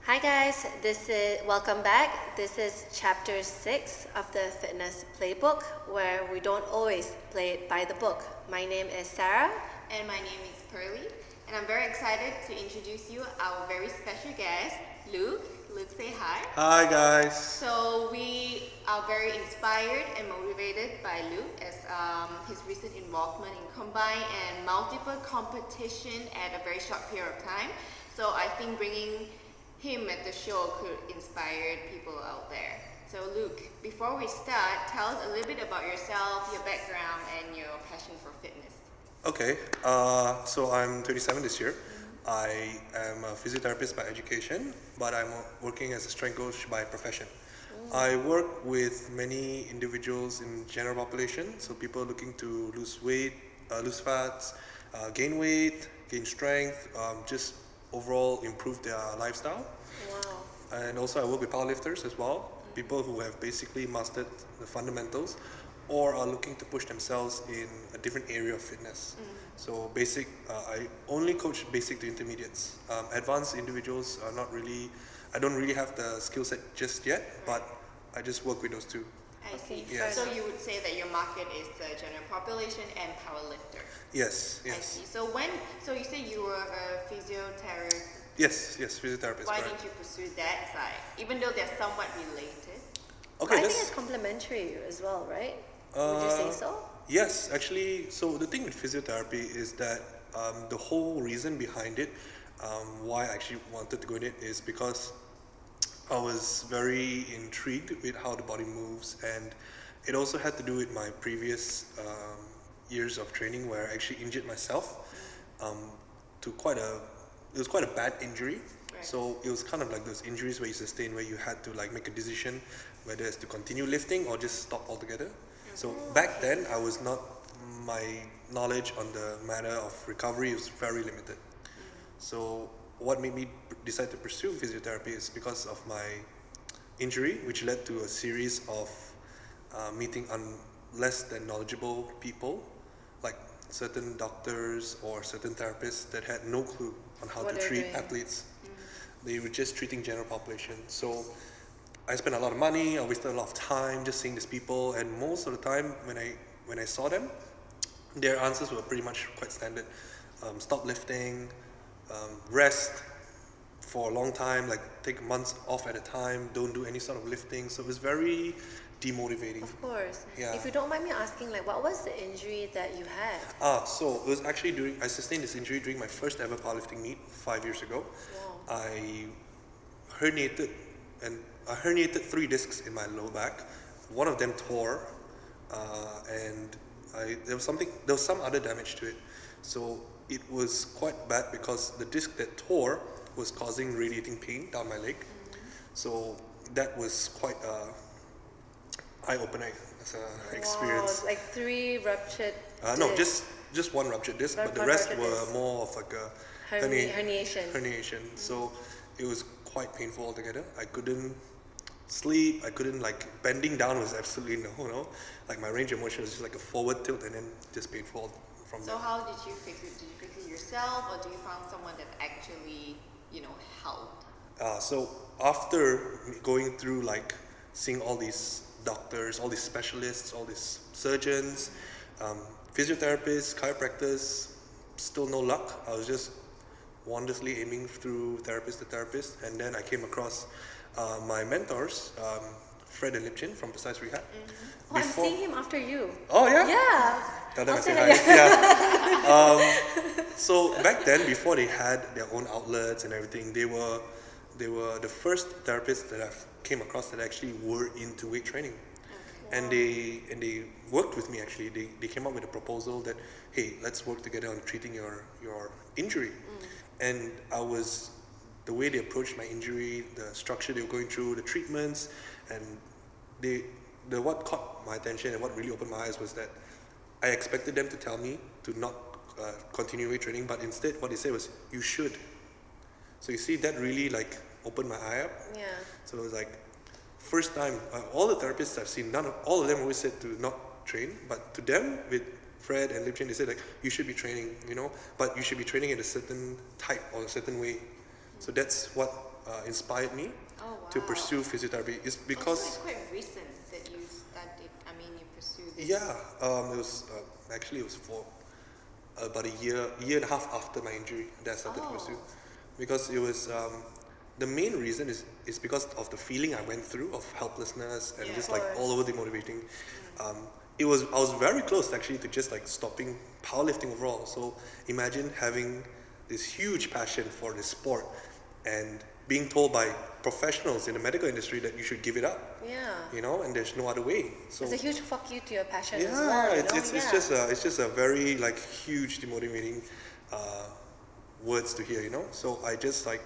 Hi guys, welcome back. This is chapter 6 of the fitness playbook where we don't always play it by the book. My name is Sarah. And my name is Pearly, and I'm very excited to introduce you our very special guest, Luke. Luke, say hi. Hi guys. So we are very inspired and motivated by Luke as his recent involvement in combine and multiple competition at a very short period of time. So I think bringing him at the show could inspire people out there. So Luke, before we start, tell us a little bit about yourself, your background, and your passion for fitness. Okay, so I'm 27 this year. I am a physiotherapist by education, but I'm working as a strength coach by profession. I work with many individuals in general population, so people looking to lose weight, lose fats, gain weight, gain strength, just overall improve their lifestyle. Wow. And also I work with powerlifters as well, people who have basically mastered the fundamentals or are looking to push themselves in a different area of fitness. So basic, I only coach basic to intermediates. Advanced individuals are not really, I don't really have the skill set just yet, but I just work with those two. I see. Yes. So you would say that your market is the general population and powerlifter. Yes, I yes. see. So you say you were a physiotherapist. Yes, physiotherapist. Why correct. didn't you pursue that side, even though they're somewhat related? Okay, I think it's complementary as well, right? Would you say so? Yes, actually, so the thing with physiotherapy is that the whole reason behind it, why I actually wanted to go in it is because I was very intrigued with how the body moves, and it also had to do with my previous years of training where I actually injured myself to it was quite a bad injury. Right. So it was kind of like those injuries where you sustain where you had to like make a decision whether it's to continue lifting or just stop altogether. So back then my knowledge on the matter of recovery was very limited. So what made me decide to pursue physiotherapy is because of my injury, which led to a series of meeting less than knowledgeable people, like certain doctors or certain therapists that had no clue on how What to they're treat doing. athletes. They were just treating general population. So I spent a lot of money, I wasted a lot of time just seeing these people, and most of the time when I saw them, their answers were pretty much quite standard. Stop lifting, rest for a long time, like take months off at a time, don't do any sort of lifting. So it was very demotivating. Of course. Yeah. If you don't mind me asking, like, what was the injury that you had? So it was actually I sustained this injury during my first ever powerlifting meet 5 years ago. Wow. I herniated 3 discs in my lower back. One of them tore, and there was some other damage to it. So it was quite bad because the disc that tore was causing radiating pain down my leg. So that was quite eye-opening as an experience. Wow, like 3 ruptured No, discs. just one ruptured disc, but the One rest ruptured were disc. more of like a Herniation. herniation. So it was quite painful altogether. I couldn't sleep. I couldn't bending down was absolutely no. Like my range of motion was just like a forward tilt and then just painful from So there. how did you fix it? Did you fix it yourself, or do you find someone that actually, helped? So after going through seeing all these doctors, all these specialists, all these surgeons, physiotherapists, chiropractors, still no luck. I was just wondrously aiming through therapist to therapist, and then I came across my mentors, Fred and Lipchin from Precise Rehab. Oh, I'm seeing him after you. Oh yeah? Yeah. Tell them I I'll say say hi. Yeah. So back then, before they had their own outlets and everything, they were the first therapists that I came across that actually were into weight training. And they worked with me actually. They came up with a proposal that, hey, let's work together on treating your injury. And the way they approached my injury, the structure they were going through, the treatments, and what caught my attention and what really opened my eyes was that I expected them to tell me to not continue weight training, but instead what they said was, you should. So you see, that really opened my eye up. Yeah. So it was first time, all the therapists I've seen, all of them always said to not train, but to them, with Fred and Lipchin, they said you should be training, but you should be training in a certain type or a certain way. So that's what inspired me Oh, wow. to pursue physiotherapy. Is So because it's quite recent that you studied, you pursued this. yeah, it was actually it was for about a year and a half after my injury that I started to pursue, because it was the main reason is because of the feeling I went through of helplessness and Yeah. just Of like all course. over demotivating. I was very close actually to just like stopping powerlifting overall. So imagine having this huge passion for this sport and being told by professionals in the medical industry that you should give it up, Yeah. and there's no other way. So It's a huge fuck you to your passion yeah, as well. it's just a very like huge demotivating words to hear, So I just like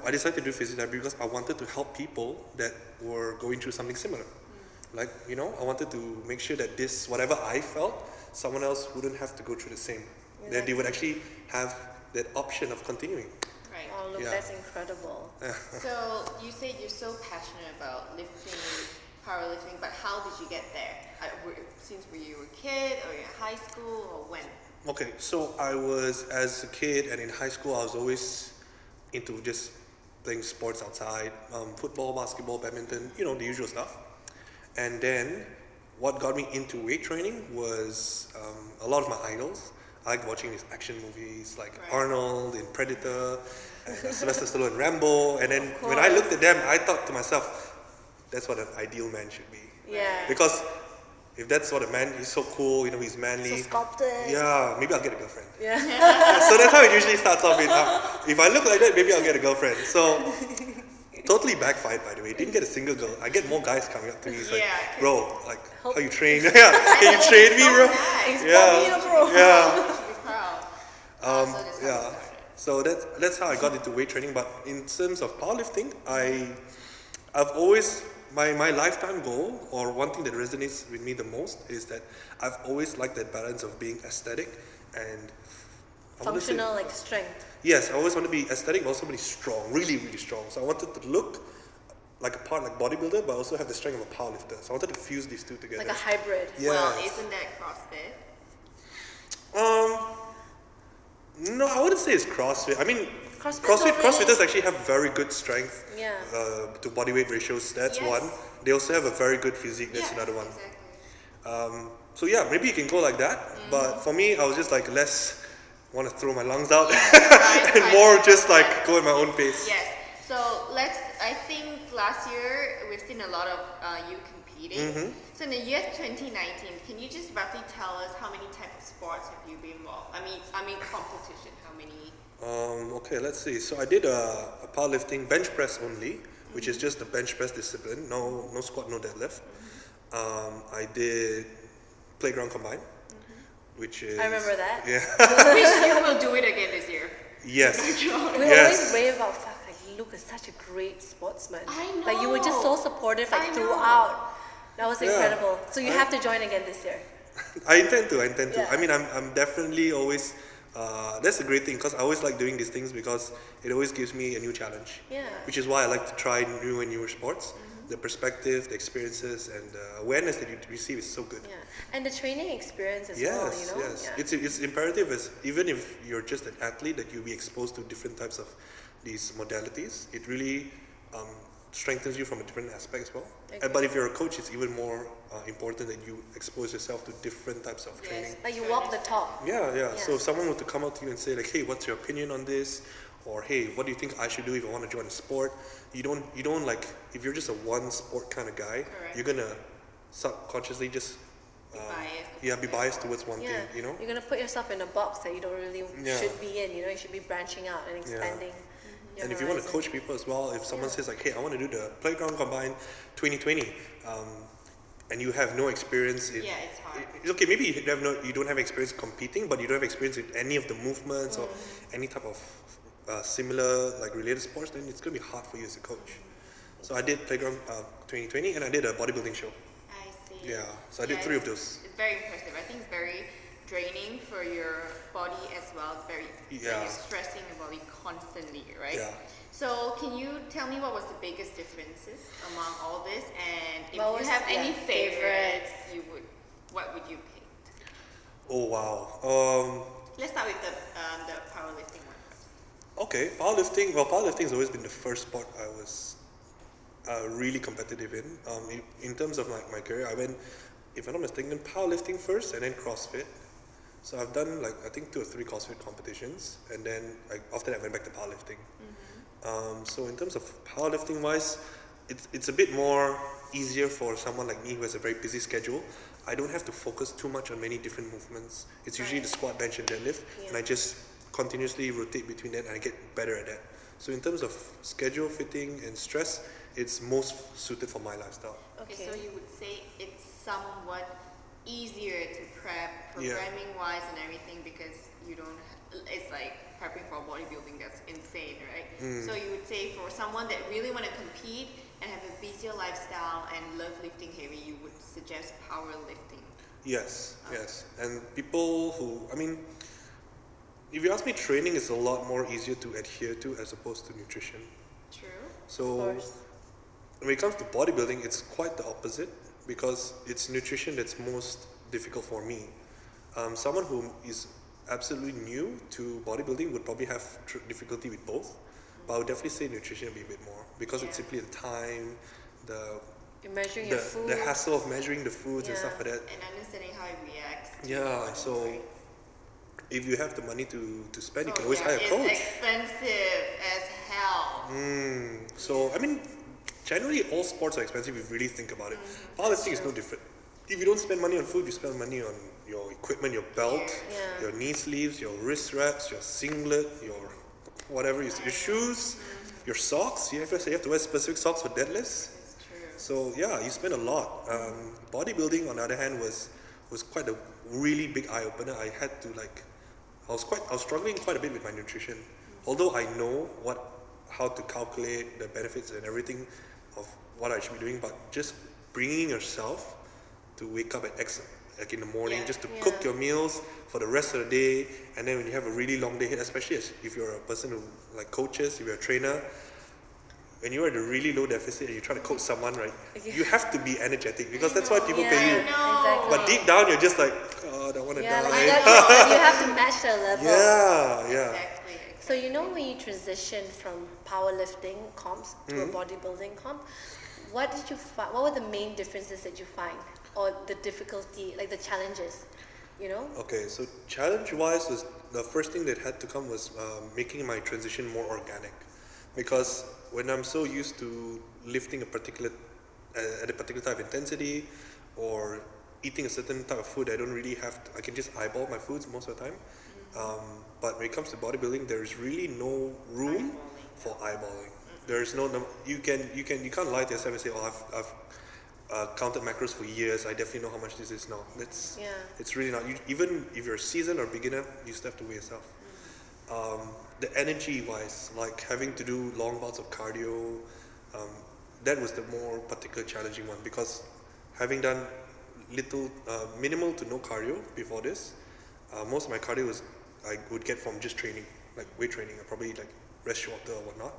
I decided to do physiotherapy because I wanted to help people that were going through something similar. Like, I wanted to make sure that this whatever I felt, someone else wouldn't have to go through the same. That they would actually have that option of continuing. Right. Oh, look, Yeah. that's incredible. So you said you're so passionate about lifting, powerlifting, but how did you get there? Since were you a kid or in high school or when? Okay, so I was, as a kid and in high school, I was always into just playing sports outside, football, basketball, badminton, the usual stuff. And then what got me into weight training was a lot of my idols. I like watching these action movies like Right. Arnold in Predator, and Sylvester Stallone in Rambo. And then Of when I course. looked at them, I thought to myself, that's what an ideal man should be. Yeah. Because if that's what a man, he's so cool, he's So manly. sculpted. Yeah, maybe I'll get a girlfriend. Yeah. So that's how it usually starts off with, if I look like that, maybe I'll get a girlfriend. So, totally backfired, by the way. Didn't get a single girl. I get more guys coming up to me. It's like, Yeah, 'cause- bro, like, Hope- how you train? Yeah, can you train me, bro? Nice. Yeah. bro. Yeah. You should be proud. So that's how you Yeah. started. So that's how I got into weight training. But in terms of powerlifting, I've always my lifetime goal, or one thing that resonates with me the most, is that I've always liked that balance of being aesthetic and I wouldn't say- Functional, like strength. Yes, I always want to be aesthetic, but also be strong, really, really strong. So I wanted to look like a part like bodybuilder, but also have the strength of a powerlifter. So I wanted to fuse these two together. Like a hybrid. Yes. Well, isn't that CrossFit? No, I wouldn't say it's CrossFit. I mean, CrossFit don't CrossFitters actually have very good strength Yeah. to body weight ratios. That's Yes. one. They also have a very good physique. That's another one. Exactly. So yeah, maybe you can go like that. But for me, I was just like less want to throw my lungs out and more just like go at my own pace. Yes. So I think last year we've seen a lot of you competing. So in the year 2019, can you just roughly tell us how many types of sports have you been involved? I mean competition, how many? Okay, let's see. So I did a powerlifting bench press only, which is just the bench press discipline. No squat, no deadlift. I did playground combined, which is I remember that. Yeah. Which you will do it again this year. Yes. We Yes. always rave about fuck, like Luke is such a great sportsman. I Like you were just so know. supportive I like know. throughout. That was Yeah. incredible. So you have to join again this year. I intend to. Yeah. I mean, I'm definitely always. That's a great thing because I always like doing these things because it always gives me a new challenge. Yeah. Which is why I like to try new and newer sports. The perspective, the experiences, and the awareness that you receive is so good. Yeah. And the training experience as Yes, well, you know? yes. Yeah. It's imperative as even if you're just an athlete that you be exposed to different types of these modalities. It really strengthens you from a different aspect as well. But if you're a coach, it's even more important that you expose yourself to different types of training. Like you walk the talk. Yeah. So if someone were to come out to you and say like, hey, what's your opinion on this? Or hey, what do you think I should do if I want to join a sport? You don't like, if you're just a one sport kind of guy, Correct. you're gonna subconsciously just Biased. be biased towards one Yeah. thing, you know? You're gonna put yourself in a box that you don't really Yeah. should be in, you know, you should be branching out and expanding. your And if you want to horizon. coach people as well, if someone says like, hey, I want to do the playground combined 2020, and you have no experience in, Yeah, it's hard. it's okay, maybe you don't have experience competing, but you don't have experience with any of the movements or any type of similar like related sports, then it's gonna be hard for you as a coach. So I did playground 2020, and I did a bodybuilding show. I see. Yeah, so I did 3 of those. It's very impressive. I think it's very draining for your body as well. It's very Yeah. you're stressing your body constantly, right? Yeah. So can you tell me what was the biggest differences among all this, and if What you was- have any yeah, favorites, what would you pick? Oh wow. Let's start with the powerlifting one first. Okay, powerlifting. Well, powerlifting has always been the first sport I was really competitive in. In terms of my career, I went, if I'm not mistaken, powerlifting first and then CrossFit. So I've done like I think 2 or 3 CrossFit competitions, and then like after that I went back to powerlifting. So in terms of powerlifting wise, it's a bit more easier for someone like me who has a very busy schedule. I don't have to focus too much on many different movements. It's usually the squat, bench, and deadlift, and I just continuously rotate between that, and I get better at that. So in terms of schedule fitting and stress, it's most suited for my lifestyle. Okay, so you would say it's somewhat easier to prep programming wise and everything because you don't it's like prepping for bodybuilding that's insane, right? So you would say for someone that really want to compete and have a busier lifestyle and love lifting heavy, you would suggest powerlifting. Yes, yes. And people who, I mean, if you ask me, training is a lot more easier to adhere to as opposed to nutrition. True. So when it comes to bodybuilding, it's quite the opposite because it's nutrition that's most difficult for me. Someone who is absolutely new to bodybuilding would probably have difficulty with both, but I would definitely say nutrition would be a bit more because it's simply the time, You're measuring your food. the hassle of measuring the foods and stuff like that. And understanding how it reacts. Yeah, so if you have the money to spend, you can always hire a coach. It's expensive as hell. So I mean, generally all sports are expensive if you really think about it. Powerlifting is no different. If you don't spend money on food, you spend money on your equipment, your belt, your knee sleeves, your wrist wraps, your singlet, your whatever, your shoes, your socks. You have to wear specific socks for deadlifts. It's true. So yeah, you spend a lot. Bodybuilding, on the other hand, was quite a really big eye opener. I had to I was struggling quite a bit with my nutrition. Although I know how to calculate the benefits and everything of what I should be doing, but just bringing yourself to wake up at X in the morning, just to cook your meals for the rest of the day, and then when you have a really long day ahead, especially if you're a person who like coaches, if you're a trainer, when you're at a really low deficit and you try to coach someone, right, you have to be energetic because that's why people pay you. Exactly. But deep down, you're just like, oh, I don't want to die. You have to match their level. Yeah. Exactly. So when you transition from powerlifting comps to a bodybuilding comp, what did you find? What were the main differences that you find, or the difficulty, like the challenges? Okay, so challenge-wise, was the first thing that had to come was making my transition more organic, because when I'm so used to lifting at a particular type of intensity or eating a certain type of food, I can just eyeball my foods most of the time. But when it comes to bodybuilding, there is really no room for eyeballing. There is you can't lie to yourself and say, oh, I've counted macros for years, I definitely know how much this is now. It's really not. Even if you're a seasoned or beginner, you still have to weigh yourself. The energy wise, like having to do long bouts of cardio, that was the more particular challenging one, because having done minimal to no cardio before this, most of my cardio I would get from just training, like weight training. I probably rest shorter or whatnot.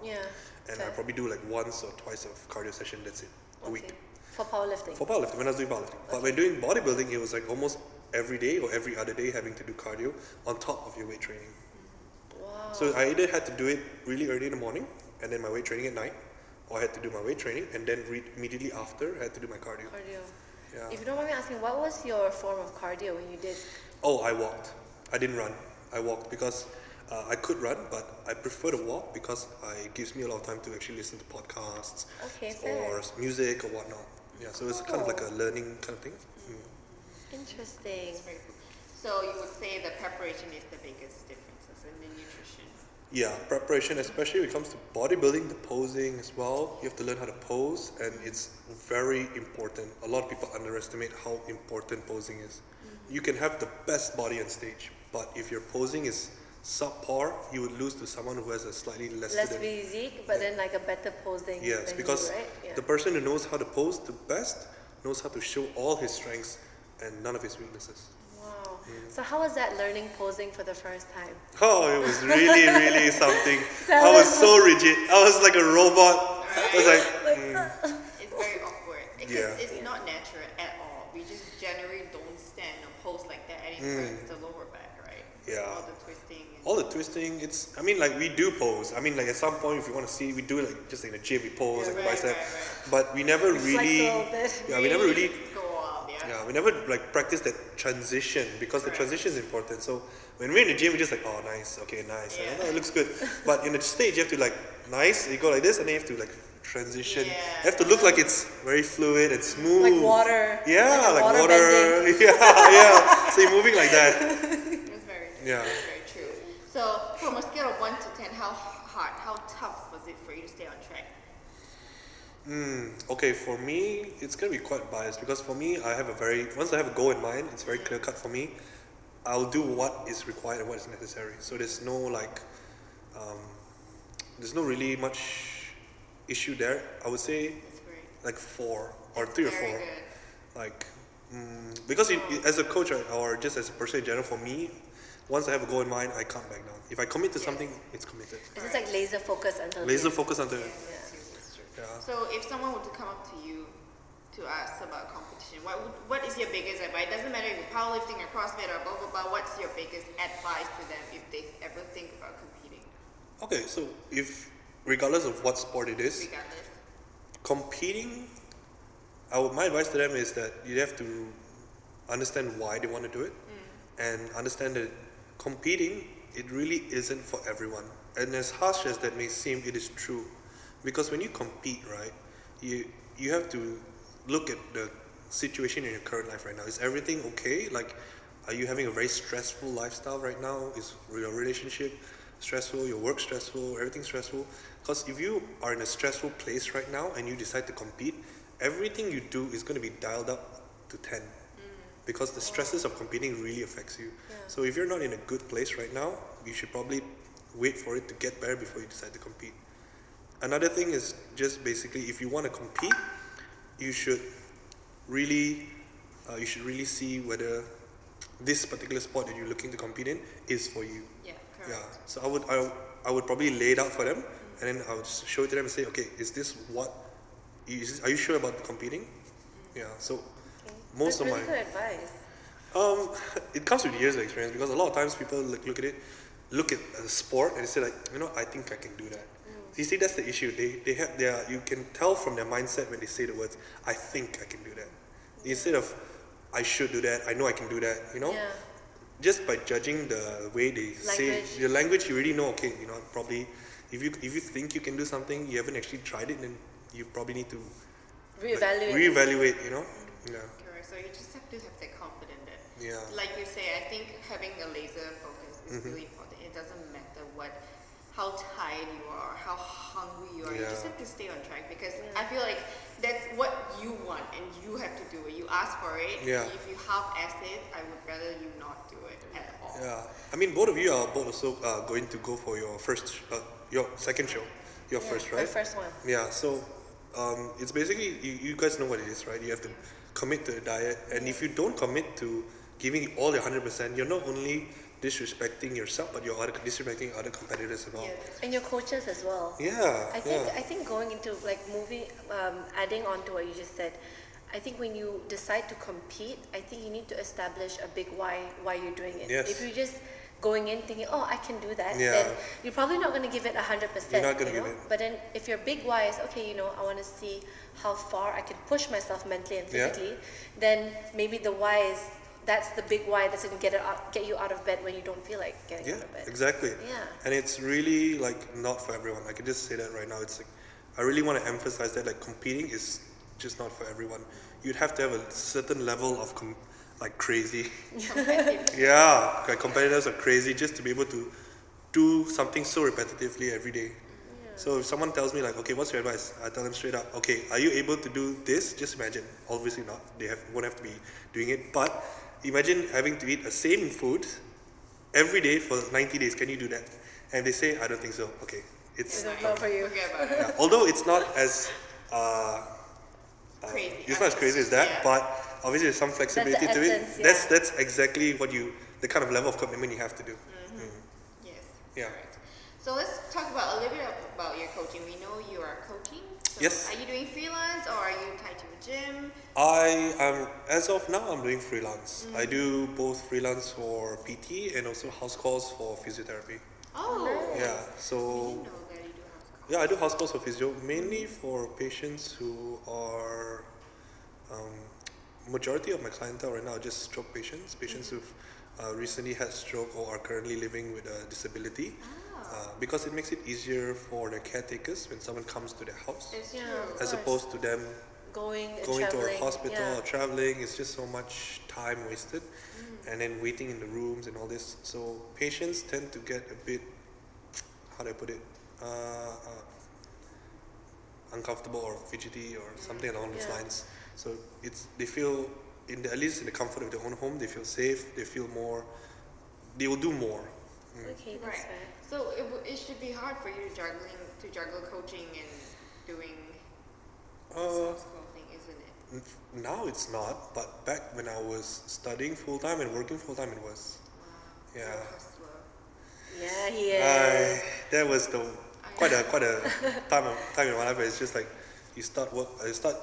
And I probably do once or twice of cardio session, that's it, a week. For powerlifting? For powerlifting, when I was doing powerlifting. But when doing bodybuilding, it was almost every day or every other day having to do cardio on top of your weight training. Wow. So I either had to do it really early in the morning and then my weight training at night, or I had to do my weight training and then immediately after I had to do my cardio. Yeah. If you don't mind me asking, what was your form of cardio when you did? Oh, I walked. I didn't run. I walked because I could run, but I prefer to walk because it gives me a lot of time to actually listen to podcasts or music or whatnot. Yeah, so it's kind of like a learning kind of thing. Interesting. That's very cool. So you would say the preparation is the biggest differences in the nutrition? Yeah, preparation, especially when it comes to bodybuilding, the posing as well. You have to learn how to pose, and it's very important. A lot of people underestimate how important posing is. You can have the best body on stage, but if your posing is subpar, you would lose to someone who has a slightly less physique, but then a better posing. Yes, because the person who knows how to pose the best knows how to show all his strengths and none of his weaknesses. Wow. So how was that learning posing for the first time? Oh, it was really, really something. I was so rigid. I was like a robot. I was like, It's very awkward because it's not natural at all. We just generally don't stand or pose like that, and it hurts the lower back, right? Yeah. All the twisting. all the twisting, I mean, like we do pose. I mean, like at some point, if you want to see, we do it like just in the gym, we pose like bicep. But we never really, yeah, we never really, go up, yeah, we never like practice that transition because the transition is important. So when we're in the gym, we're just like, oh, nice, okay, nice, Yeah. oh, it looks good. But in the stage, you have to like, nice, you go like this, and then you have to like transition. Yeah. You have to look like it's very fluid and smooth. Like water. Yeah, like water. bending. Yeah, yeah. So you're moving like that. That's very true. Yeah. That's very true. So from a scale of 1 to 10, how hard, how tough was it for you to stay on track? Okay, for me, it's gonna be quite biased because for me, once I have a goal in mind, it's very clear cut for me. I'll do what is required and what is necessary. So there's no like, there's no really much issue there. I would say That's great. like 4 or 3 or 4. Very good. Like, because as a coach or just as a person in general, for me, once I have a goal in mind, I can't back down. If I commit to something, it's committed. It's just like laser focus until the Laser end. focus on the. That's true. Yeah. So if someone were to come up to you to ask about competition, what is your biggest advice? It doesn't matter if you're powerlifting or CrossFit or blah blah blah. What's your biggest advice to them if they ever think about competing? Okay, so if regardless of what sport it is, Regardless. competing, my advice to them is that you have to understand why they want to do it, and understand that competing, it really isn't for everyone. And as harsh as that may seem, it is true, because when you compete, right, you have to look at the situation in your current life right now. Is everything okay? Like, are you having a very stressful lifestyle right now? Is your relationship stressful, your work stressful, everything stressful? Because if you are in a stressful place right now and you decide to compete, everything you do is going to be dialed up to 10, because the stresses of competing really affects you. Yeah. So if you're not in a good place right now, you should probably wait for it to get better before you decide to compete. Another thing is just basically, if you want to compete, you should really see whether this particular sport that you're looking to compete in is for you. Yeah, correct. Yeah. So I would probably lay it out for them, and then I would show it to them and say, okay, are you sure about competing? Yeah. So most That's of really my good advice. it comes with years of experience, because a lot of times people look at a sport and they say like, I think I can do that. You see, that's the issue. You can tell from their mindset when they say the words, I think I can do that. Instead of, I should do that, I know I can do that, Yeah. Just by judging the way they say the language, you already know, okay, probably if you think you can do something, you haven't actually tried it, then you probably need to reevaluate, Yeah. Correct. So you just have to have that confidence that, Yeah. like you say, I think having a laser focus is really important. It doesn't matter how tired you are, how hungry you are. You Yeah. just have to stay on track, because I feel like that's what you want and you have to do it. You ask for it. Yeah. If you half-ass it, I would rather you not do it at all. Yeah, I mean, both of you are also going to go for your your second show, your first, My right? first one. Yeah, so it's basically, you guys know what it is, right? You have to commit to the diet, and if you don't commit to giving all your 100%, you're not only disrespecting yourself, but you're disrespecting other competitors as well. And your coaches as well. Yeah, I think going into like adding on to what you just said, I think when you decide to compete, I think you need to establish a big why you're doing it. Yes. If you're just going in thinking, oh, I can do that, Yeah. then you're probably not going to give it 100%. You're not gonna give it. But then if your big why is, okay, I want to see how far I can push myself mentally and Yeah. physically, then maybe the why is, that's the big why that's going to get you out of bed when you don't feel like getting out of bed. Exactly. Yeah. And it's really like not for everyone. I can just say that right now. It's like, I really want to emphasize that like competing is just not for everyone. You'd have to have a certain level of crazy. Yeah, like competitors are crazy just to be able to do something so repetitively every day. So if someone tells me like, okay, what's your advice? I tell them straight up, okay, are you able to do this? Just imagine. Obviously not. They won't have to be doing it. But imagine having to eat the same food every day for 90 days. Can you do that? And they say, I don't think so. Okay, it's Not for you. Forget about it. yeah. Although it's not as Crazy. it's not as crazy as that, Yeah. but obviously there's some flexibility That's to the it. essence, yeah. That's exactly the kind of level of commitment you have to do. Yes. Yeah. Correct. So let's talk about a little bit about your coaching. We know you are coaching. So Yes. Are you doing freelance or are you tied to a gym? I am, as of now, I'm doing freelance. I do both freelance for PT and also house calls for physiotherapy. Oh, nice. Yeah, I so didn't know that you do house calls. yeah, I do house calls for physio mainly for patients who are majority of my clientele right now are just stroke patients, patients who've recently had stroke or are currently living with a disability. Because it makes it easier for the caretakers when someone comes to their house, It's Yeah, true. of as course. opposed to them Going and going to traveling. a hospital Yeah. or traveling. It's just so much time wasted, and then waiting in the rooms and all this. So patients tend to get a bit, how do I put it, uncomfortable or fidgety or something along those Yeah. lines. So they feel at least in the comfort of their own home, they feel safe. They feel more. They will do more. Okay, that's Right. fair. So it should be hard for you to juggle coaching and doing this Uh, house call thing, isn't it? Now it's not, but back when I was studying full time and working full time, it was. Wow. Yeah. You're a hustler. Yeah, he is. That was the quite a time in my life where it's just like you start work. I start.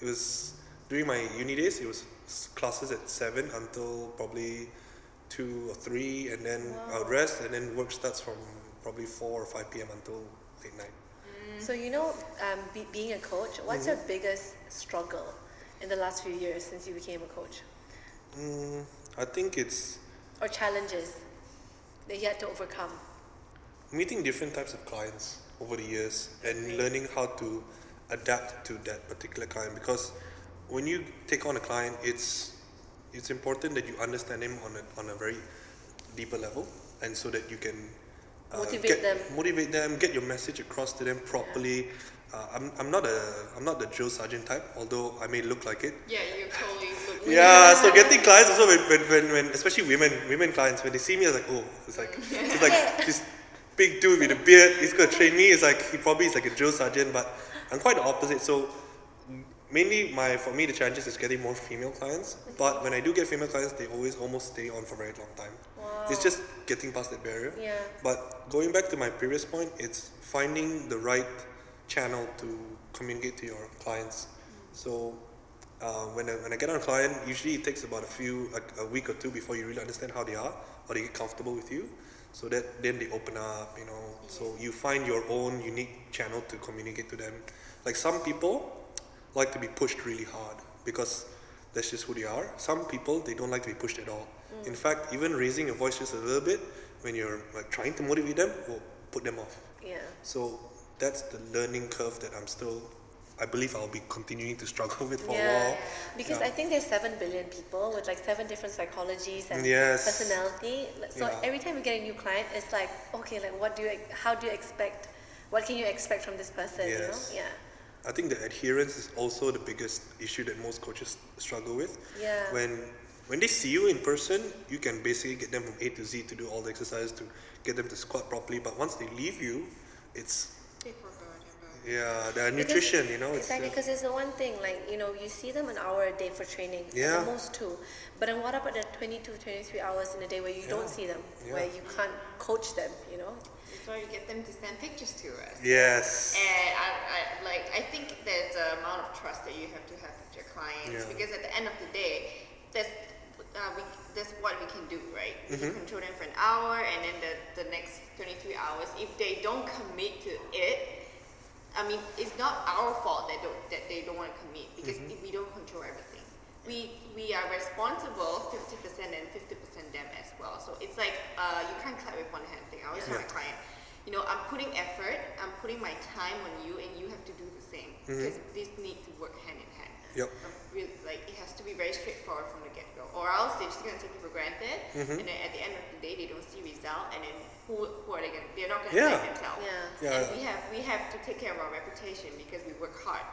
It was during my uni days. It was classes at 7 until probably 2 or 3, and then I would rest, and then work starts from probably 4 or 5 p.m. until late night. So being a coach, what's your biggest struggle in the last few years since you became a coach, I think it's or challenges that you had to overcome? meeting different types of clients over the years and learning how to adapt to that particular client, because when you take on a client, it's important that you understand him on a very deeper level, and so that you can motivate them, get your message across to them properly. I'm not the drill sergeant type, although I may look like it. Yeah, you totally look. Yeah, so getting clients also when especially women clients, when they see me, it's like, oh, it's like this big dude with a beard, he's gonna train me. It's like he probably is like a drill sergeant, but I'm quite the opposite. So mainly for me the challenges is getting more female clients. But when I do get female clients, they always almost stay on for a very long time. It's just getting past that barrier. Yeah. But going back to my previous point, it's finding the right channel to communicate to your clients. So when I get on a client, usually it takes about a week or two before you really understand how they are, or they get comfortable with you. So that then they open up, So you find your own unique channel to communicate to them. Like some people like to be pushed really hard because that's just who they are. Some people, they don't like to be pushed at all. In fact, even raising your voice just a little bit when you're like trying to motivate them will put them off. Yeah. So that's the learning curve that I believe I'll be continuing to struggle with for a Yeah, while. because Yeah. I think there's 7 billion people with like 7 different psychologies and Yes. personality. So Yeah. every time you get a new client, it's like, okay, like how do you expect, what can you expect from this person? Yes. Yeah. I think the adherence is also the biggest issue that most coaches struggle with. Yeah. When they see you in person, you can basically get them from A to Z to do all the exercises, to get them to squat properly. But once they leave you, it's They forgot about the nutrition, Exactly, because it's the one thing, like, you see them an hour a day for training, Yeah. at the most 2. But then what about the 22, 23 hours in a day where you don't see them, Yeah. where you can't coach them, That's why you get them to send pictures to us. Yes. And I think there's an amount of trust that you have to have with your clients, Yeah. because at the end of the day, that's what we can do, right? We can control them for an hour, and then the next 23 hours, if they don't commit to it, I mean, it's not our fault that they don't want to commit, because we don't control everything. We are responsible 50% and 50% them as well. So it's like you can't clap with one hand thing. I always tell my client, I'm putting effort, I'm putting my time on you, and you have to do the same, because these need to work hand in hand. Yep. So really, it has to be very straightforward from the get-go, or else they're just gonna take it for granted, and then at the end of the day, they don't see result, and then who are they gonna? They're not gonna Yeah. thank themselves. Yeah. And we have to take care of our reputation, because we work hard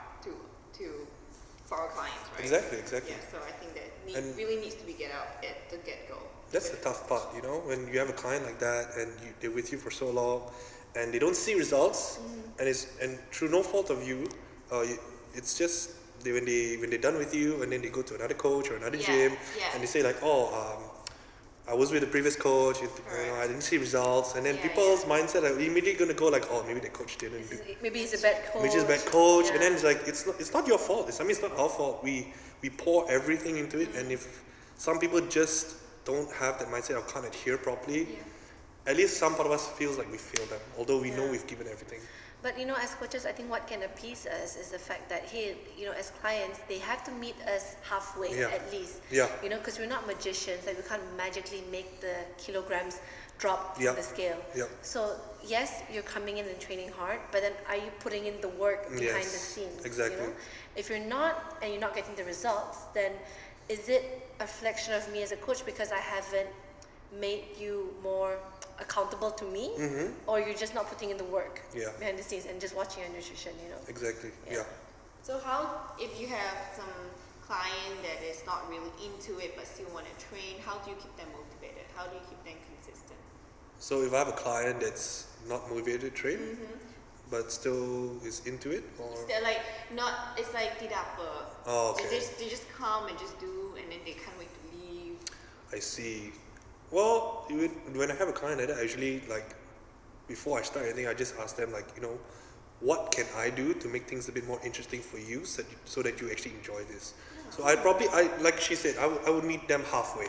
for our clients, right? Exactly. Yeah. So I think that And- really needs to be get out at the get-go. That's the tough part, when you have a client like that and they're with you for so long and they don't see results, and through no fault of you, it's just when they're done with you and then they go to another coach or another Yeah, gym yeah. and they say like, oh, I was with the previous coach, I didn't see results, and then people's mindset are immediately going to go like, oh, maybe the coach didn't do. Maybe he's a bad coach. Maybe he's a bad coach, and then it's like, it's not your fault. It's not our fault. We pour everything into it, and if some people just don't have that mindset or can't adhere properly, at least some part of us feels like we failed them, although we know we've given everything. But as coaches, I think what can appease us is the fact that, hey, as clients, they have to meet us halfway at least. Yeah. Because we're not magicians, like we can't magically make the kilograms drop from the scale. Yeah. So yes, you're coming in and training hard, but then are you putting in the work behind the scenes? Exactly. If you're not, and you're not getting the results, then is it a reflection of me as a coach because I haven't made you more accountable to me, or you're just not putting in the work behind the scenes and just watching your nutrition, Exactly. Yeah. So how, if you have some client that is not really into it but still want to train, how do you keep them motivated? How do you keep them consistent? So if I have a client that's not motivated to train, but still is into it, or they're like not, it's like tidak apa. Oh, okay. They just come and just do, and then they can't wait to leave. I see. Well, when I have a client like that, I usually, like, before I start anything, I just ask them, like, what can I do to make things a bit more interesting for you so that you actually enjoy this? So like she said, I would meet them halfway,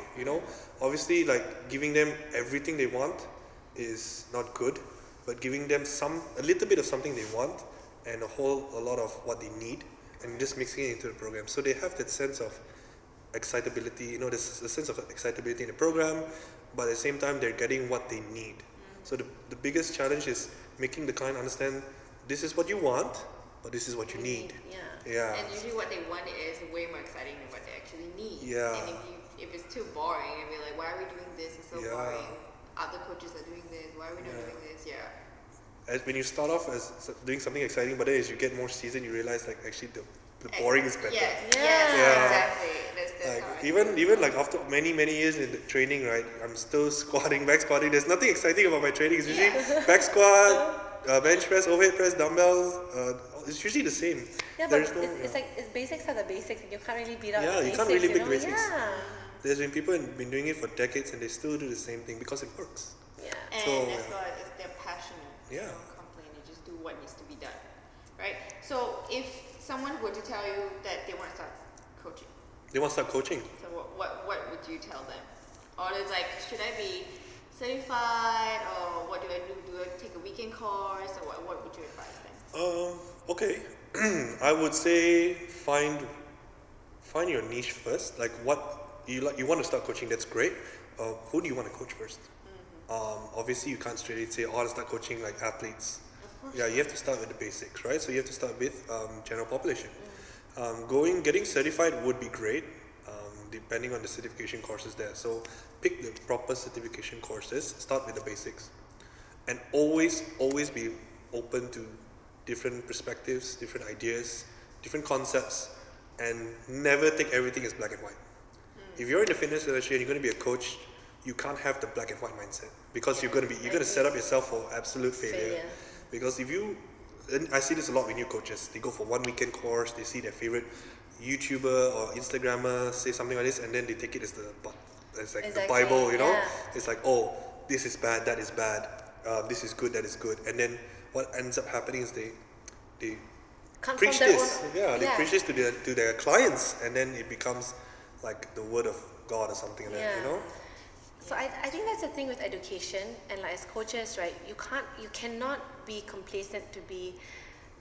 Obviously, like, giving them everything they want is not good, but giving them a little bit of something they want and a lot of what they need, and just mixing it into the program. So they have that sense of excitability, there's a sense of excitability in the program, but at the same time they're getting what they need. So the biggest challenge is making the client understand this is what you want, but this is what you need. Yeah. And usually what they want is way more exciting than what they actually need. Yeah. And if it's too boring and we're like, why are we doing this? It's so boring. Other coaches are doing this. Why are we not doing this? Yeah. As when you start off as doing something exciting, but then as you get more seasoned, you realize like actually the boring is better. Yes, exactly. That's how even like after many years in the training, right? I'm still back squatting. There's nothing exciting about my training. It's usually back squat, bench press, overhead press, dumbbells. It's usually the same. Yeah, but it's like basics are the basics, and you can't really beat out the basics. You can't really beat the basics. Yeah. There's been people who've been doing it for decades, and they still do the same thing because it works. Yeah. And that's why they're passionate. Yeah. They don't complain. They just do what needs to be done, right? So if someone were to tell you that they want to start coaching, so what would you tell them? Or it's like, should I be certified, or what do I do? Do I take a weekend course, or what would you advise them? Okay. I would say find your niche first. Like what you like. You want to start coaching, that's great. Who do you want to coach first? Obviously you can't straight say, I want to start coaching like athletes. Yeah, you have to start with the basics, right? So you have to start with general population. Getting certified would be great, depending on the certification courses there. So pick the proper certification courses, start with the basics, and always be open to different perspectives, different ideas, different concepts, and never take everything as black and white. If you're in the fitness industry and you're going to be a coach, you can't have the black and white mindset, because you're going to set up yourself for absolute failure. Because and I see this a lot with new coaches. They go for one weekend course, they see their favorite YouTuber or Instagrammer say something like this, and then they take it as the Bible, It's like, oh, this is bad, that is bad, this is good, that is good. And then what ends up happening is they preach this. They preach this to their clients, and then it becomes like the word of God or something like that, So I think that's the thing with education, and like as coaches, right? You cannot be complacent to be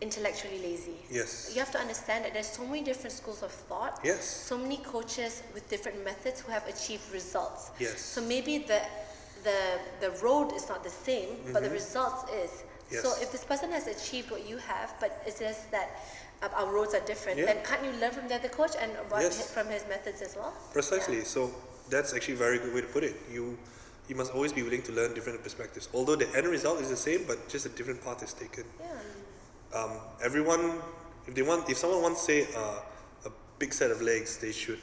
intellectually lazy. Yes. You have to understand that there's so many different schools of thought. Yes. So many coaches with different methods who have achieved results. Yes. So maybe the road is not the same, but the results is. Yes. So if this person has achieved what you have, but it's just that our roads are different, then can't you learn from the other coach and from his methods as well? Precisely. So that's actually a very good way to put it. You must always be willing to learn different perspectives. Although the end result is the same, but just a different path is taken. Everyone, if someone wants, say, a big set of legs, they should.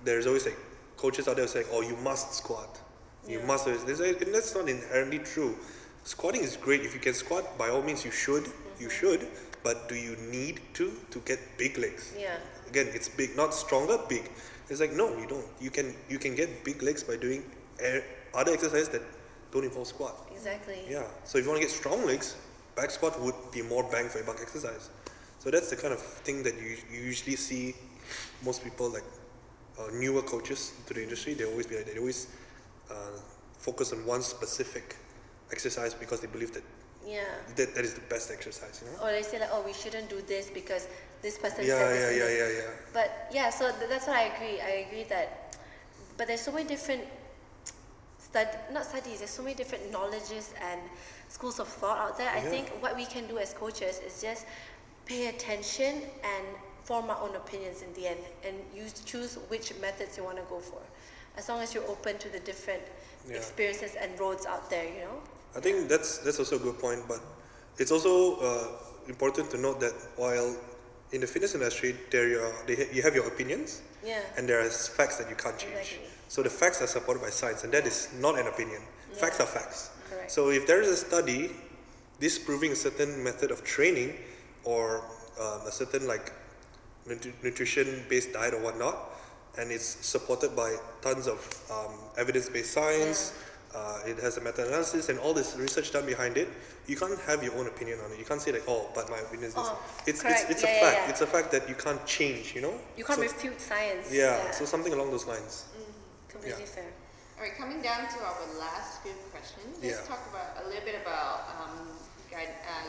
There's always like coaches out there saying, "Oh, you must squat. You must." And that's not inherently true. Squatting is great. If you can squat, by all means, you should. You should. But do you need to get big legs? Yeah. Again, it's big, not stronger, big. It's like, no, you don't. You can get big legs by doing other exercises that don't involve squat. Exactly. Yeah. So if you want to get strong legs, back squat would be more bang for your buck exercise. So that's the kind of thing that you usually see most people, like newer coaches to the industry. They always be like, they always focus on one specific exercise because they believe that Yeah. that is the best exercise, you know? Or they say like, oh, we shouldn't do this because this person Yeah, said this yeah, and yeah, this. yeah, yeah. But yeah, so that's what I agree. I agree that, but there's so many different there's so many different knowledges and schools of thought out there. I Yeah. think what we can do as coaches is just pay attention and form our own opinions in the end, and you choose which methods you want to go for, as long as you're open to the different Yeah. experiences and roads out there, you know. I think that's also a good point, but it's also important to note that while in the fitness industry, you have your opinions, Yeah. and there are facts that you can't change. Exactly. So the facts are supported by science, and that is not an opinion. Yeah. Facts are facts. Correct. So if there is a study disproving a certain method of training or a certain like nutrition-based diet or whatnot, and it's supported by tons of evidence-based science, it has a meta-analysis and all this research done behind it, you can't have your own opinion on it. You can't say like, oh, but my opinion is this. Oh, It's correct. a Yeah, fact. yeah. It's a fact that you can't change, you know? You can't So- refute science. Yeah, so something along those lines. Completely Yeah. fair. All right, coming down to our last few questions, let's Yeah. talk about a little bit about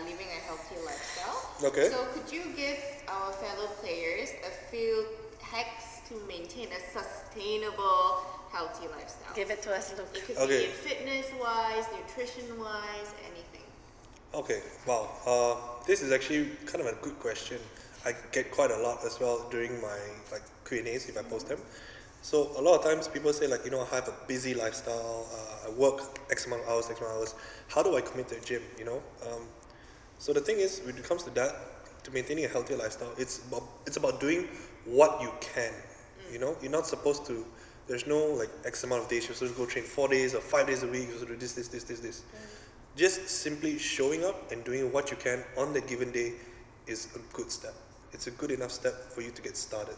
living a healthy lifestyle. Okay. So could you give our fellow players a few hacks to maintain a sustainable, healthy lifestyle? Give it to us, Luke. It could Okay. be fitness-wise, nutrition-wise, anything. Okay, wow. This is actually kind of a good question. I get quite a lot as well during my like Q&As if I post them. So a lot of times people say like, you know, I have a busy lifestyle, I work X amount of hours. How do I commit to the gym, you know? So the thing is, when it comes to that, to maintaining a healthy lifestyle, it's about doing what you can, you know? You're not supposed to, there's no like X amount of days, you're supposed to go train 4 days or 5 days a week, you're supposed to do this. Just simply showing up and doing what you can on that given day is a good step. It's a good enough step for you to get started.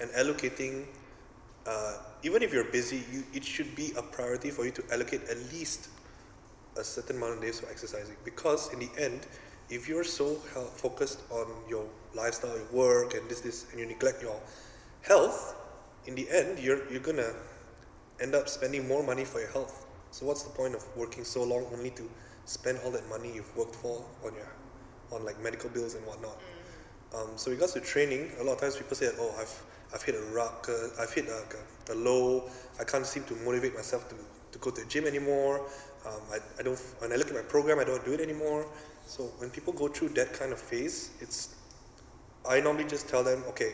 And allocating, even if you're busy, it should be a priority for you to allocate at least a certain amount of days for exercising. Because in the end, if you're so focused on your lifestyle, your work, and this, and you neglect your health, in the end, you're gonna end up spending more money for your health. So what's the point of working so long only to spend all that money you've worked for on like medical bills and whatnot? So regards to training, a lot of times people say, oh, I've hit a rock, I've hit a low, I can't seem to motivate myself to go to the gym anymore. I don't. When I look at my program, I don't do it anymore. So when people go through that kind of phase, I normally just tell them, okay,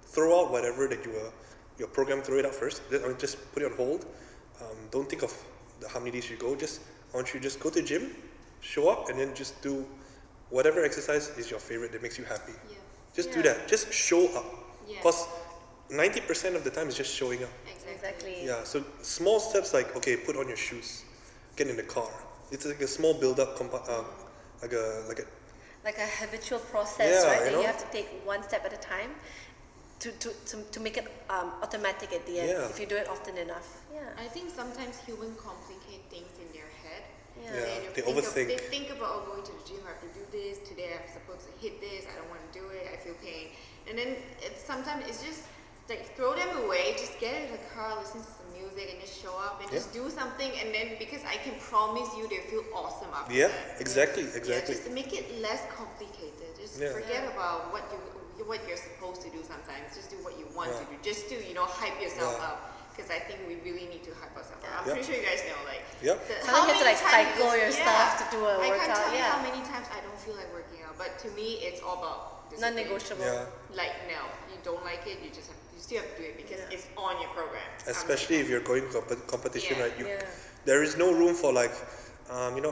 throw out whatever that your program, throw it out first. Just put it on hold. Don't think of how many days you go. I want you to just go to the gym, show up, and then just do whatever exercise is your favorite that makes you happy. Yeah. Just do that. Just show up. Yeah. Because 90% of the time is just showing up. Exactly. Yeah. So small steps like, okay, put on your shoes, get in the car. It's like a small build-up, like a habitual process, Yeah, right? you That know? you have to take one step at a time to make it automatic at the end, Yeah. if you do it often enough. Yeah. I think sometimes humans complicate things in their head. Yeah. Yeah. And They they overthink. think about, oh, going to the gym, I have to do this, today I'm supposed to hit this, I don't want to do it, I feel pain. And then sometimes it's just like throw them away, just get in the car, listen to some music and just show up and just do something, and then because I can promise you they feel awesome after Yeah, that. exactly. Yeah, just to make it less complicated. Just Yeah. forget about what you're supposed to do sometimes. Just do what you want to do. Just to, hype yourself Yeah. up. Because I think we really need to hype ourselves up. I'm Yeah. pretty sure you guys know, like, Yeah. Sometimes you have to, like, times psycho yourself to do a I can't workout, tell you yeah. how many times I don't feel like working out. But to me, it's all about discipline. Non-negotiable. Yeah. Like, no, you don't like it, you still have to do it because it's on your program. Especially if you're going competition, Yeah. right? Yeah. There is no room for like,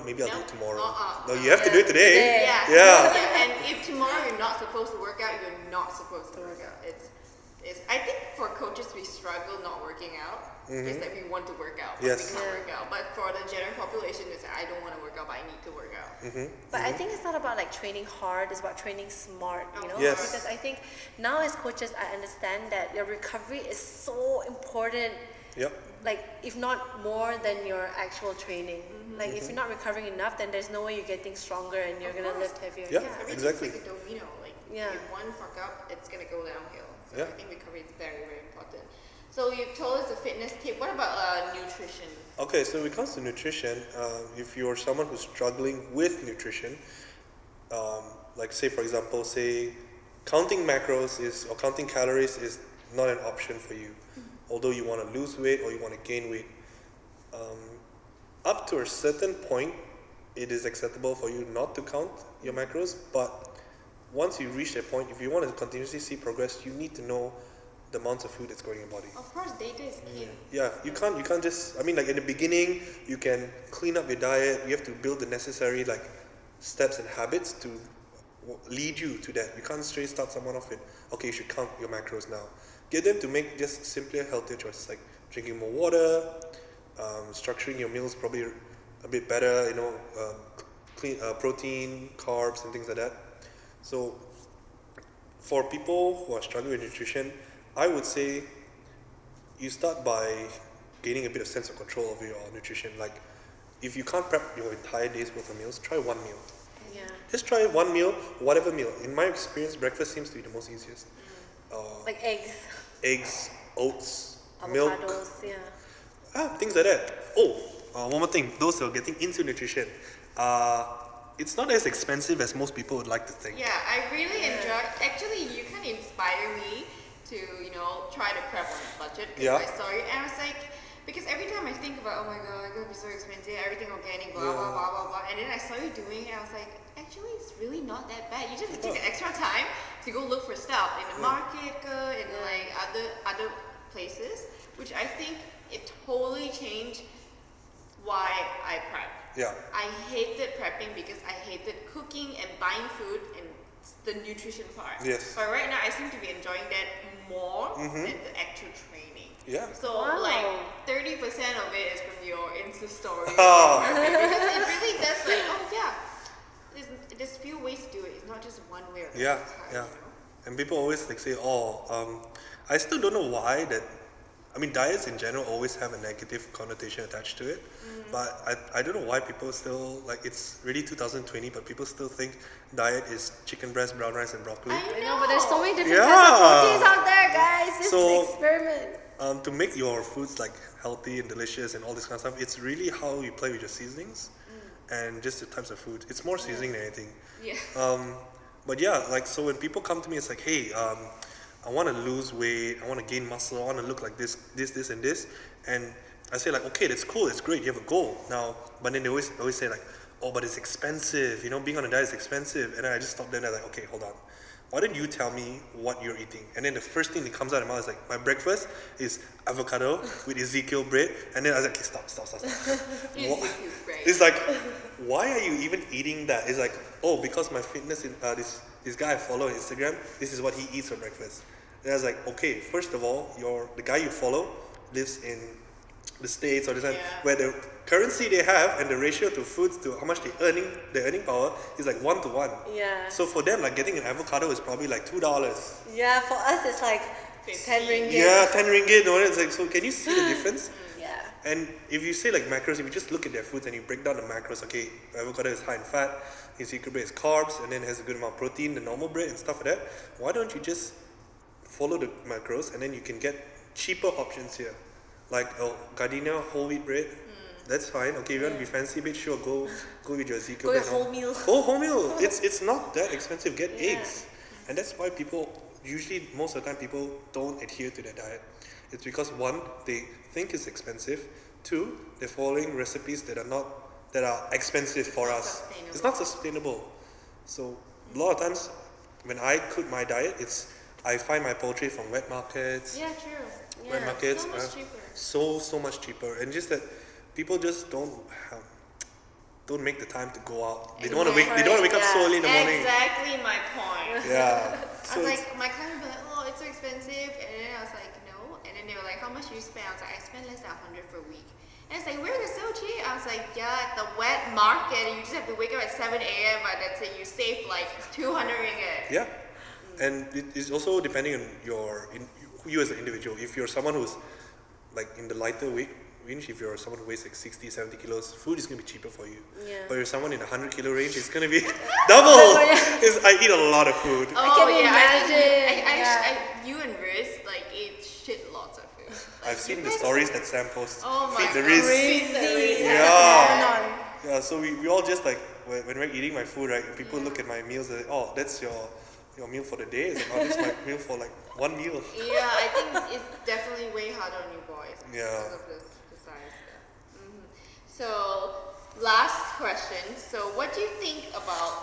maybe I'll do it tomorrow. No, you have to Yeah. do it today. Yeah. Yeah. And if tomorrow you're not supposed to work out, you're not supposed to work out. is I think for coaches we struggle not working out. It's that we want to work out, but Yes. we can't work out. But for the general population, it's I don't want to work out, but I need to work out. But I think it's not about like training hard, it's about training smart, you know? Yes. Because I think now as coaches, I understand that your recovery is so important, Yep. like if not more than your actual training. Like if you're not recovering enough, then there's no way you're getting stronger and you're gonna lift heavier. Yeah. Everything's Exactly. like a domino. Like Yeah. if one fuck up, it's gonna go downhill. So Yeah. I think recovery is very, very important. So you've told us the fitness tip. What about nutrition? Okay, so when it comes to nutrition, if you're someone who's struggling with nutrition, like say for example, say counting macros is or counting calories is not an option for you, although you want to lose weight or you want to gain weight. Up to a certain point, it is acceptable for you not to count your macros, but once you reach that point, if you want to continuously see progress, you need to know the amounts of food that's going in your body. Of course, data is king. Yeah, you can't just, I mean, like in the beginning, you can clean up your diet, you have to build the necessary like steps and habits to lead you to that. You can't straight start someone off with, okay, you should count your macros now. Get them to make just simpler, healthier choices like drinking more water, structuring your meals probably a bit better, you know, clean protein, carbs and things like that. So for people who are struggling with nutrition, I would say you start by gaining a bit of sense of control over your nutrition. Like if you can't prep your entire day's worth of meals, try one meal. Yeah. Just try one meal, whatever meal. In my experience, breakfast seems to be the most easiest. Like eggs, Eggs, oats, milk, avocados, yeah. things like that. Oh, one more thing. Those who are getting into nutrition, it's not as expensive as most people would like to think. Yeah, I really enjoy. Actually, you kind of inspire me to, try to prep on a budget. Because Yeah. I saw you, and I was like, because every time I think about, oh my god, it's gonna be so expensive, everything organic, blah blah blah blah blah, and then I saw you doing it, and I was like, actually, it's really not that bad. You just have to take the extra time to go look for stuff in the market, in like other places, which I think it totally changed why I prep. Yeah. I hated prepping because I hated cooking and buying food and the nutrition part. Yes. But right now I seem to be enjoying that more than the actual training. Yeah. So Wow. like 30% of it is from your Insta story. Oh. Because it really does like, oh yeah, there's few ways to do it. It's not just one way or the Yeah, other, yeah. And people always like say, I still don't know why that. I mean, diets in general always have a negative connotation attached to it, but I don't know why people still like. It's really 2020, but people still think diet is chicken breast, brown rice, and broccoli. I know, but there's so many different Yeah. types of proteins out there, guys. Just So- experiment. To make your foods like healthy and delicious and all this kind of stuff, it's really how you play with your seasonings and just the types of food. It's more seasoning than anything. Yeah. But yeah, like so when people come to me, it's like, hey, I want to lose weight, I want to gain muscle, I want to look like this, and this, and I say like, okay, that's cool, that's great, you have a goal now. But then they always say like, oh, but it's expensive, being on a diet is expensive, and then I just stop them and I'm like, okay, hold on. Why don't you tell me what you're eating? And then the first thing that comes out of my mouth is like, my breakfast is avocado with Ezekiel bread. And then I was like, okay, stop. It's like, why are you even eating that? It's like, oh, because my fitness, this guy I follow on Instagram, this is what he eats for breakfast. And I was like, okay, first of all, the guy you follow lives in the States or this one, where the currency they have and the ratio to foods to how much the earning power is like 1 to 1. Yeah. So for them, like getting an avocado is probably like $2. Yeah, for us it's like 10 ringgit. Yeah, 10 ringgit. No, it's like, so can you see the difference? Yeah. And if you say like macros, if you just look at their foods and you break down the macros, okay, avocado is high in fat, Ezekiel bread is carbs, and then has a good amount of protein, the normal bread and stuff like that. Why don't you just follow the macros and then you can get cheaper options here? Like gardenia whole wheat bread, that's fine. Okay, if you want to be fancy, bit sure go with your Ezekiel Go bread. your whole meal. Go whole meal. It's not that expensive. Get eggs, and that's why people usually most of the time people don't adhere to their diet. It's because one, they think it's expensive. Two, they're following recipes that are expensive for us. It's not sustainable. So a lot of times when I cook my diet, I find my poultry from wet markets. Yeah, true. Wet Yeah, markets so much cheaper. so much cheaper, and just that people just don't make the time to go out. They don't want to wake. They don't want to wake up so early in the morning. Exactly my point. Yeah. I was like, my client would be like, oh, it's so expensive. And then I was like, no. And then they were like, how much do you spend? I was like, I spend less than 100 for a week. And it's like, where is it so cheap? I was like, yeah, at the wet market, you just have to wake up at 7 a.m. But that's it, you save like 200 ringgit. Yeah, and it's also depending on you as an individual. If you're someone who's like in the lighter weight range, if you're someone who weighs like 60, 70 kilos, food is going to be cheaper for you. Yeah. But if you're someone in the 100 kilo range, it's going to be double. I eat a lot of food. Oh, can yeah, imagine. You and Riz like ate shit lots of food. I've seen the stories that Sam posts. Oh my Feed the god. Riz. Crazy. Yeah. Yeah, so we all just like, when we're eating my food, right, people look at my meals and oh, that's your meal for the day? Is it not just my meal for like one meal? Yeah, I think it's definitely way harder on you boys Yeah. because of the size. So, last question. So, what do you think about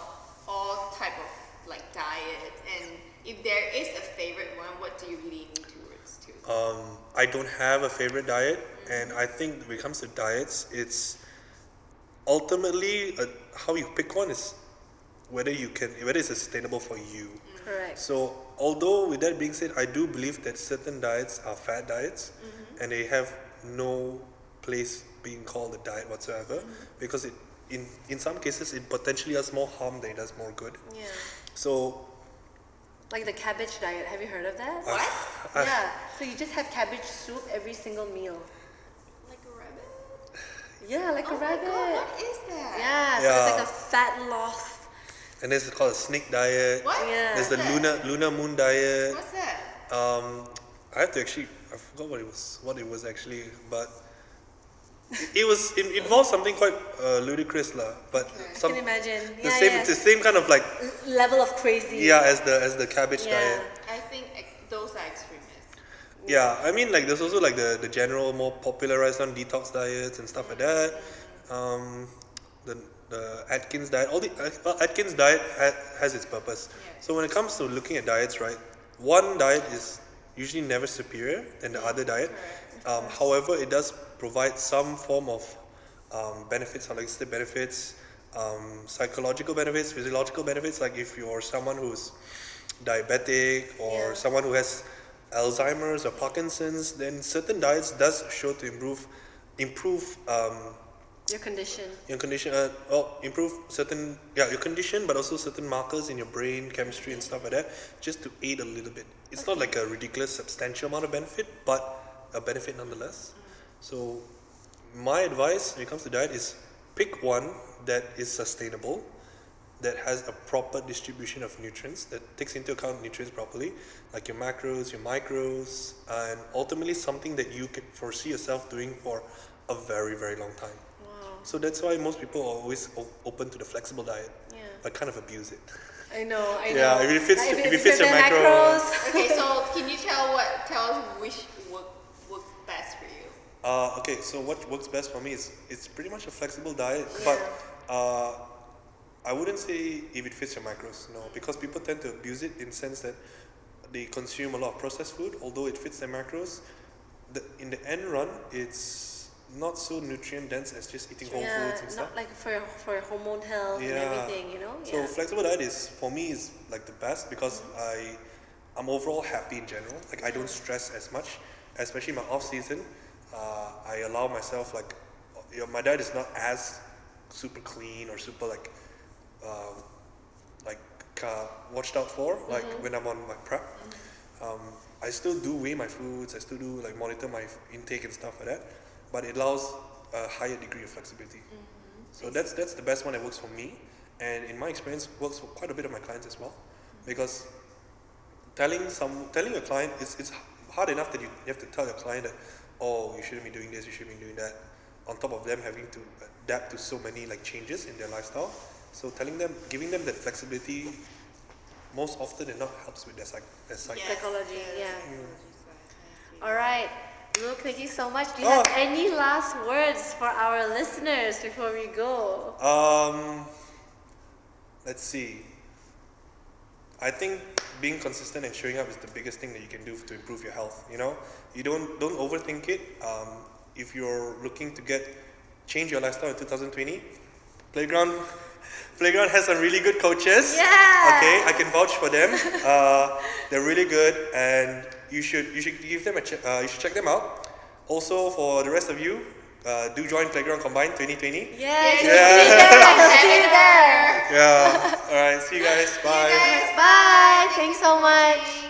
all type of like diets? And if there is a favorite one, what do you lean towards to? I don't have a favorite diet, and I think when it comes to diets, it's ultimately how you pick one is whether it's sustainable for you. Correct. So, although with that being said, I do believe that certain diets are fad diets, and they have no place being called a diet whatsoever, because in some cases it potentially does more harm than it does more good. Yeah. So, Like the cabbage diet. Have you heard of that? What? Yeah. So you just have cabbage soup every single meal. Like a rabbit? Yeah, like Oh a my rabbit. god, what is that? Yeah, so Yeah. it's like a fat loss. and there's called a snake diet. What? Yeah. There's the What's that? lunar moon diet. What's that? I have to I forgot what it was actually, but it involved something quite ludicrous lah. But I some can imagine. the Yeah, same yeah. it's the same kind of like Level of crazy. as the cabbage Yeah. diet. I think those are extremists. Yeah, I mean like there's also like the general more popularized on detox diets and stuff like that. The Atkins diet, Atkins diet has its purpose. Yeah. So when it comes to looking at diets, right, one diet is usually never superior than the other diet. However, it does provide some form of benefits, holistic benefits, psychological benefits, physiological benefits. Like if you're someone who's diabetic or Yeah. someone who has Alzheimer's or Parkinson's, then certain diets does show to improve Your condition. your condition, improve your condition, but also certain markers in your brain, chemistry and stuff like that, just to aid a little bit. It's not like a ridiculous substantial amount of benefit, but a benefit nonetheless. So my advice when it comes to diet is pick one that is sustainable, that has a proper distribution of nutrients, that takes into account nutrients properly, like your macros, your micros, and ultimately something that you can foresee yourself doing for a very, very long time. Wow. So that's why most people are always open to the flexible diet, Yeah. but kind of abuse it. I know. Yeah, if it fits, if it fits your the macros. Okay, so can you tell us which works best for you? Okay, so what works best for me is it's pretty much a flexible diet, Yeah. but I wouldn't say if it fits your macros, no, because people tend to abuse it in the sense that they consume a lot of processed food, although it fits their macros. In the end run, it's not so nutrient dense as just eating whole foods and stuff. Not like for your hormone health and everything, you know? So flexible diet for me is like the best because I'm overall happy in general. Like I don't stress as much, especially my off season. I allow myself my diet is not as super clean or super watched out for when I'm on my prep. I still do weigh my foods. I still do monitor my intake and stuff like that. But it allows a higher degree of flexibility. So that's the best one that works for me, and in my experience works for quite a bit of my clients as well, because telling a client it's hard enough that you have to tell your client that you shouldn't be doing this, you shouldn't be doing that, on top of them having to adapt to so many changes in their lifestyle. So giving them that flexibility most often than not helps with their Psychology, yeah. Mm. All right. Luke, thank you so much. Do you have any last words for our listeners before we go? Let's see. I think being consistent and showing up is the biggest thing that you can do to improve your health. You don't overthink it. If you're looking to change your lifestyle in 2020, Playground has some really good coaches. Yeah. Okay, I can vouch for them. They're really good, and you should give them you should check them out. Also, for the rest of you, do join Playground Combined 2020. Yeah. Yeah. See you there. Yeah. All right. See you guys. Bye. Bye. Thanks so much.